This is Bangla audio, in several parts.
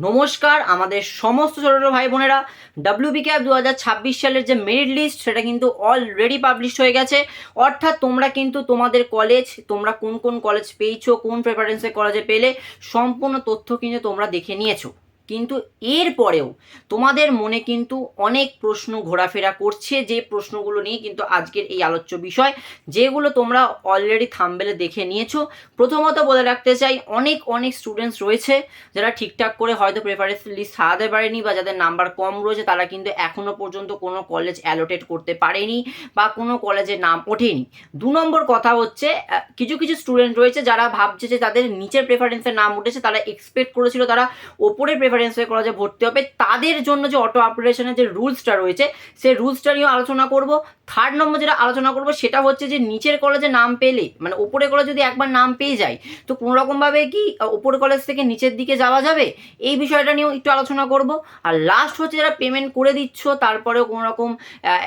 নমস্কার আমাদের সমস্ত ছোট ছোট ভাই বোনেরা, WBCAP 2026 সালের যে মেরিট লিস্ট সেটা কিন্তু অলরেডি পাবলিশ হয়ে গেছে। অর্থাৎ তোমরা কিন্তু তোমাদের কলেজ, তোমরা কোন কোন কলেজ পেয়েছো, কোন প্রেফারেন্সে কলেজে পেলে, সম্পূর্ণ তথ্য কিন্তু তোমরা দেখে নিয়েছো। কিন্তু এরপরেও তোমাদের মনে কিন্তু অনেক প্রশ্ন ঘোরাফেরা করছে, যে প্রশ্নগুলো নিয়ে কিন্তু আজকের এই আলোচ্য বিষয়, যেগুলো তোমরা অলরেডি থাম্বনেলে দেখে নিয়েছো। প্রথমত বলে রাখতে চাই, অনেক অনেক স্টুডেন্টস রয়েছে যারা ঠিকঠাক করে হয়তো প্রেফারেন্স লিস্ট সাজাতে পারেনি, বা যাদের নাম্বার কম রয়েছে তারা কিন্তু এখনো পর্যন্ত কোনো কলেজ অ্যালোটেট করতে পারেনি বা কোনো কলেজে নাম ওঠেনি। 2 নম্বর কথা হচ্ছে, কিছু কিছু স্টুডেন্ট রয়েছে যারা ভাবছে যে তাদের নিচের প্রেফারেন্সের নাম উঠেছে, তারা এক্সপেক্ট করেছিল তারা ওপরের প্রেফারেন্সের কলেজে ভর্তি হবে। তাদের জন্য যে অটো আপগ্রেডেশনের যে রুলসটা রয়েছে, সেই রুলসটা নিয়েও আলোচনা করব। 3 নম্বর যেটা আলোচনা করব সেটা হচ্ছে যে নিচের কলেজে নাম পেলে, মানে ওপরের কলেজ যদি একবার নাম পেয়ে যায়, তো কোনো রকমভাবে কি ওপর কলেজ থেকে নিচের দিকে যাওয়া যাবে, এই বিষয়টা নিয়েও একটু আলোচনা করব। আর লাস্ট হচ্ছে যারা পেমেন্ট করে দিচ্ছ তারপরেও কোনো রকম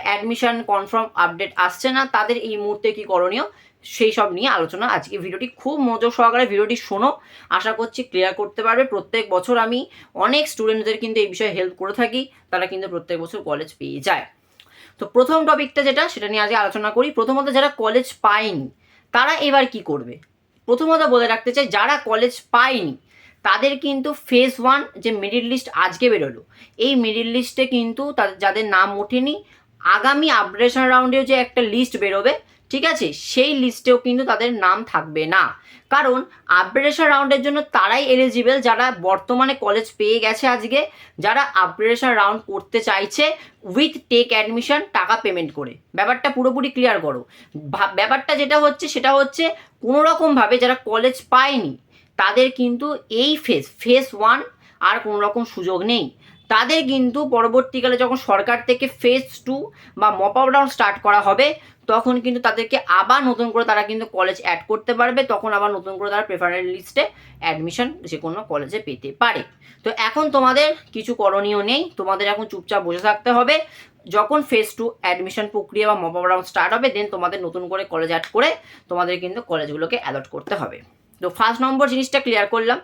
অ্যাডমিশন কনফার্ম আপডেট আসছে না, তাদের এই মুহূর্তে কি করণীয়, সেই সব নিয়ে আলোচনা। আজকে ভিডিওটি খুব মনোযোগ সহকারে ভিডিওটি শোনো, আশা করছি ক্লিয়ার করতে পারবে। প্রত্যেক বছর আমি অনেক স্টুডেন্টদের কিন্তু এই বিষয়ে হেল্প করে থাকি, তারা কিন্তু প্রত্যেক বছর কলেজ পেয়ে যায়। তো প্রথম টপিকটা যেটা, সেটা নিয়ে আজকে আলোচনা করি। প্রথমত যারা কলেজ পায়নি তারা এবার কি করবে। প্রথমত বলে রাখতে চাই, যারা কলেজ পায়নি তাদের কিন্তু ফেজ 1 যে মেরিট লিস্ট আজকে বেরোলো, এই মেরিট লিস্টে কিন্তু যাদের নাম ওঠেনি, আগামী আপগ্রেডেশন রাউন্ডেও যে একটা লিস্ট বেরোবে, ঠিক আছে, সেই লিস্টেও কিন্তু তাদের নাম থাকবে না। কারণ আপগ্রেডেশন রাউন্ডের জন্য তারাই এলিজিবল যারা বর্তমানে কলেজ পেয়ে গেছে আজকে, যারা আপগ্রেডেশন রাউন্ড করতে চাইছে উইথ টেক অ্যাডমিশন টাকা পেমেন্ট করে। ব্যাপারটা পুরোপুরি ক্লিয়ার করো। ব্যাপারটা যেটা হচ্ছে সেটা হচ্ছে, কোনো রকমভাবে যারা কলেজ পায়নি তাদের কিন্তু এই ফেজ 1 আর কোনো রকম সুযোগ নেই। তাদের কিন্তু পরবর্তীকালে যখন সরকার থেকে ফেজ 2 বা মপ আপ রাউন্ড স্টার্ট করা হবে, তখন কিন্তু তাদেরকে আবার নতুন করে তারা কিন্তু কলেজ অ্যাড করতে পারবে, তখন আবার নতুন করে তারা প্রেফারেন্স লিস্টে অ্যাডমিশন যে কোনো কলেজে পেতে পারে। তো এখন তোমাদের কিছু করণীয় নেই, তোমাদের এখন চুপচাপ বসে থাকতে হবে। যখন ফেজ 2 অ্যাডমিশন প্রক্রিয়া বা মপ আপ রাউন্ড স্টার্ট হবে, দেন তোমাদের নতুন করে কলেজ অ্যাড করে তোমাদের কিন্তু কলেজগুলোকে অ্যালট করতে হবে। তো ফার্স্ট নম্বর জিনিসটা ক্লিয়ার করলাম।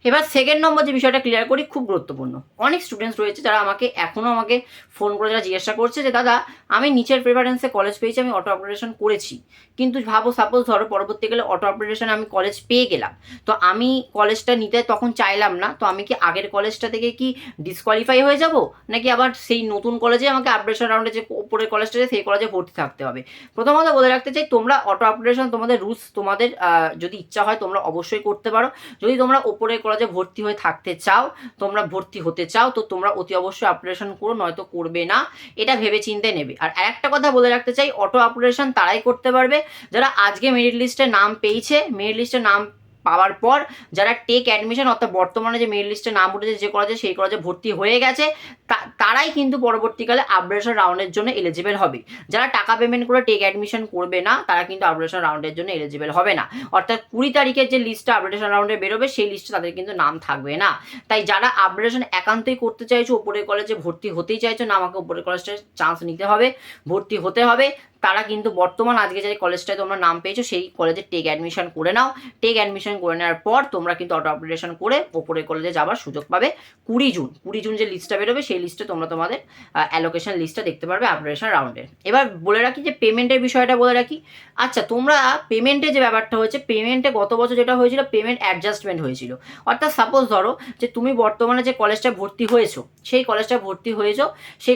এবার সেকেন্ড নম্বর যে বিষয়টা ক্লিয়ার করি, খুব গুরুত্বপূর্ণ। অনেক স্টুডেন্টস রয়েছে যারা আমাকে ফোন করে যারা জিজ্ঞাসা করছে যে দাদা, আমি নিচের প্রেফারেন্সে কলেজ পেয়েছি, আমি অটো আপগ্রেডেশন করেছি, কিন্তু সাপোজ ধরো পরবর্তীকালে অটো আপগ্রেডেশনে আমি কলেজ পেয়ে গেলাম, তো আমি কলেজটা নিতে তখন চাইলাম না, তো আমি কি আগের কলেজটা থেকে কি ডিসকোয়ালিফাই হয়ে যাব, নাকি আবার সেই নতুন কলেজে আমাকে আপগ্রেডেশন রাউন্ডে যে উপরের কলেজটা আছে সেই কলেজে ভর্তি থাকতে হবে? প্রথমত বলে রাখতে চাই, তোমরা অটো আপগ্রেডেশন তোমাদের রুলস, তোমাদের যদি ইচ্ছা হয় তোমরা অবশ্যই করতে পারো। যদি তোমরা ওপরের কলেজে ভর্তি হয়ে থাকতে চাও, তোমরা ভর্তি হতে চাও, তো তোমরা অতি অবশ্যই আপগ্রেডেশন করো, নয়তো করবে না, এটা ভেবে চিন্তে নেবে। আর একটা কথা বলে রাখতে চাই, অটো আপগ্রেডেশন তারাই করতে পারবে যারা আজকে মেরিট লিস্টে নাম পেয়েছে, মেরিট লিস্টে নাম পাওয়ার পর যারা টেক অ্যাডমিশন, অর্থাৎ বর্তমানে যে মেরিট লিস্টে নাম উঠেছে যে কলেজে, সেই কলেজে ভর্তি হয়ে গেছে, তারাই কিন্তু পরবর্তীকালে আপগ্রেডেশন রাউন্ডের জন্য এলিজিবল হবে। যারা টাকা পেমেন্ট করে টেক অ্যাডমিশন করবে না, তারা কিন্তু আপগ্রেডেশন রাউন্ডের জন্য এলিজিবল হবে না। অর্থাৎ 20 তারিখের যে লিস্টটা আপগ্রেডেশন রাউন্ডে বেরোবে, সেই লিস্টে তাদের কিন্তু নাম থাকবে না। তাই যারা আপগ্রেডেশন একান্তই করতে চাইছো, উপরের কলেজে ভর্তি হতেই চাইছো না, আমাকে উপরের কলেজটায় চান্স নিতে হবে, ভর্তি হতে হবে, তারা কিন্তু বর্তমান আজকে যে কলেজটায় তোমরা নাম পেয়েছো সেই কলেজে টেক অ্যাডমিশন করে নাও। টেক অ্যাডমিশন করে নেওয়ার পর তোমরা কিন্তু অটো আপগ্রেডেশন করে ওপরের কলেজে যাওয়ার সুযোগ পাবে। 20 জুন যে লিস্টটা বেরোবে, সেই লিস্টে তোমরা তোমাদের অ্যালোকেশন লিস্টটা দেখতে পারবে আপগ্রেডেশন রাউন্ডের। এবার বলে রাখি যে পেমেন্টের বিষয়টা বলে রাখি। আচ্ছা, তোমরা পেমেন্টের যে ব্যাপারটা হচ্ছে, পেমেন্টে গত বছর যেটা হয়েছিল, পেমেন্ট অ্যাডজাস্টমেন্ট হয়েছিল। অর্থাৎ সাপোজ ধরো যে তুমি বর্তমানে যে কলেজটা ভর্তি হয়েছো, সেই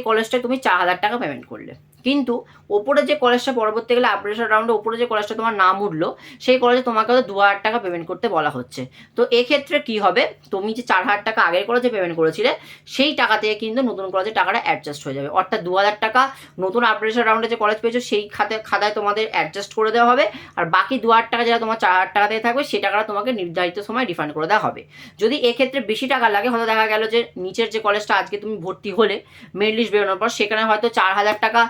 কলেজটায় তুমি 4,000 টাকা পেমেন্ট করলে, কিন্তু ওপরে যে কলেজটা পরবর্তীকালে আপগ্রেডেশন রাউন্ডে ওপরে যে কলেজটা তোমার নাম উঠলো, সেই কলেজে তোমাকে হয়তো 2,000 টাকা পেমেন্ট করতে বলা হচ্ছে। তো এক্ষেত্রে কি হবে, তুমি যে 4,000 টাকা আগের কলেজে পেমেন্ট করেছিলে, সেই টাকা থেকে কিন্তু নতুন কলেজে টাকাটা অ্যাডজাস্ট হয়ে যাবে। অর্থাৎ 2,000 টাকা নতুন আপগ্রেডেশন রাউন্ডে যে কলেজ পেয়েছো সেই খাতায় তোমাদের অ্যাডজাস্ট করে দেওয়া হবে, আর বাকি 2,000 টাকা যেটা তোমার 4,000 টাকা থেকে থাকবে, সেই টাকাটা তোমাকে নির্ধারিত সময় রিফান্ড করে দেওয়া হবে। যদি এক্ষেত্রে বেশি টাকা লাগে, হয়তো দেখা গেল যে নিচের যে কলেজটা আজকে তুমি ভর্তি হলে মেরিট লিস্ট বেরোনোর পর, সেখানে হয়তো 4,000 টাকা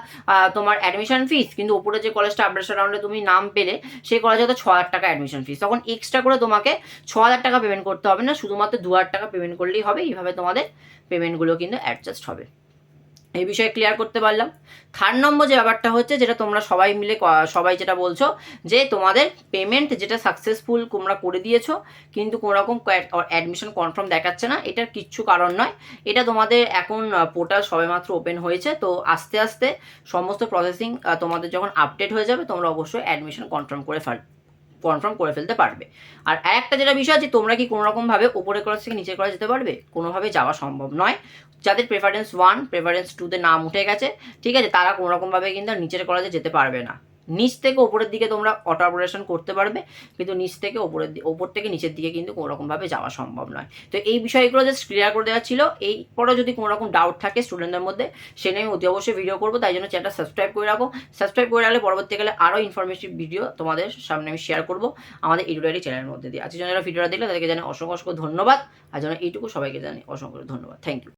তোমার অ্যাডমিশন ফিস, কিন্তু ওপরে যে কলেজটা আপগ্রেডেশন রাউন্ডে তুমি নাম পেলে, সেই কলেজে হয়তো 6,000 টাকা অ্যাডমিশন ফিস, তখন এক্সট্রা করে তোমাকে 6,000 টাকা পেমেন্ট করতে হবে না, শুধুমাত্র 2,000 টাকা পেমেন্ট করলেই হবে। এইভাবে তোমাদের পেমেন্টগুলো কিন্তু অ্যাডজাস্ট হবে। এই বিষয়ে ক্লিয়ার করতে পারলাম। থার্ড নম্বর যে ব্যাপারটা হচ্ছে, যেটা তোমরা সবাই মিলে সবাই যেটা বলছো যে তোমাদের পেমেন্ট যেটা সাকসেসফুল তোমরা করে দিয়েছো কিন্তু কোনো রকম অ্যাডমিশন কনফার্ম দেখাচ্ছে না, এটার কিচ্ছু কারণ নয়। এটা তোমাদের এখন পোর্টাল সবেমাত্র ওপেন হয়েছে, তো আস্তে আস্তে সমস্ত প্রসেসিং তোমাদের যখন আপডেট হয়ে যাবে তোমরা অবশ্যই অ্যাডমিশন কনফার্ম করে ফেলতে পারবে। আর একটা যেটা বিষয় আছে, তোমরা কি কোনো রকমভাবে ওপরের কলেজ থেকে নিচের কলেজ যেতে পারবে? কোনোভাবে যাওয়া সম্ভব নয়। যাদের প্রেফারেন্স 1 প্রেফারেন্স 2তে নাম উঠে গেছে, ঠিক আছে, তারা কোনো রকমভাবে কিন্তু নিচের কলেজে যেতে পারবে না। নিচ থেকে ওপরের দিকে তোমরা অটো অপারেশন করতে পারবে, কিন্তু নিচ থেকে ওপর থেকে নিচের দিকে কিন্তু কোনো রকমভাবে যাওয়া সম্ভব নয়। তো এই বিষয়গুলো জাস্ট ক্লিয়ার করে দেওয়া ছিল। এরপরে যদি কোনো রকম ডাউট থাকে স্টুডেন্টদের মধ্যে, সে নিয়ে আমি অতি অবশ্যই ভিডিও করবো, তাই জন্য চ্যানেলটা সাবস্ক্রাইব করে রাখো। সাবস্ক্রাইব করে রাখলে পরবর্তীকালে আরও ইনফরমেটিভ ভিডিও তোমাদের সামনে আমি শেয়ার করবো আমাদের এডুলারি চ্যানেলের মধ্যে দিয়ে। আজকের জন্য যারা ভিডিওটা দেখলে তাদেরকে জানাই অসংখ্য ধন্যবাদ। আর জন্য এইটুকু সবাইকে জানাই অসংখ্য ধন্যবাদ। Thank you.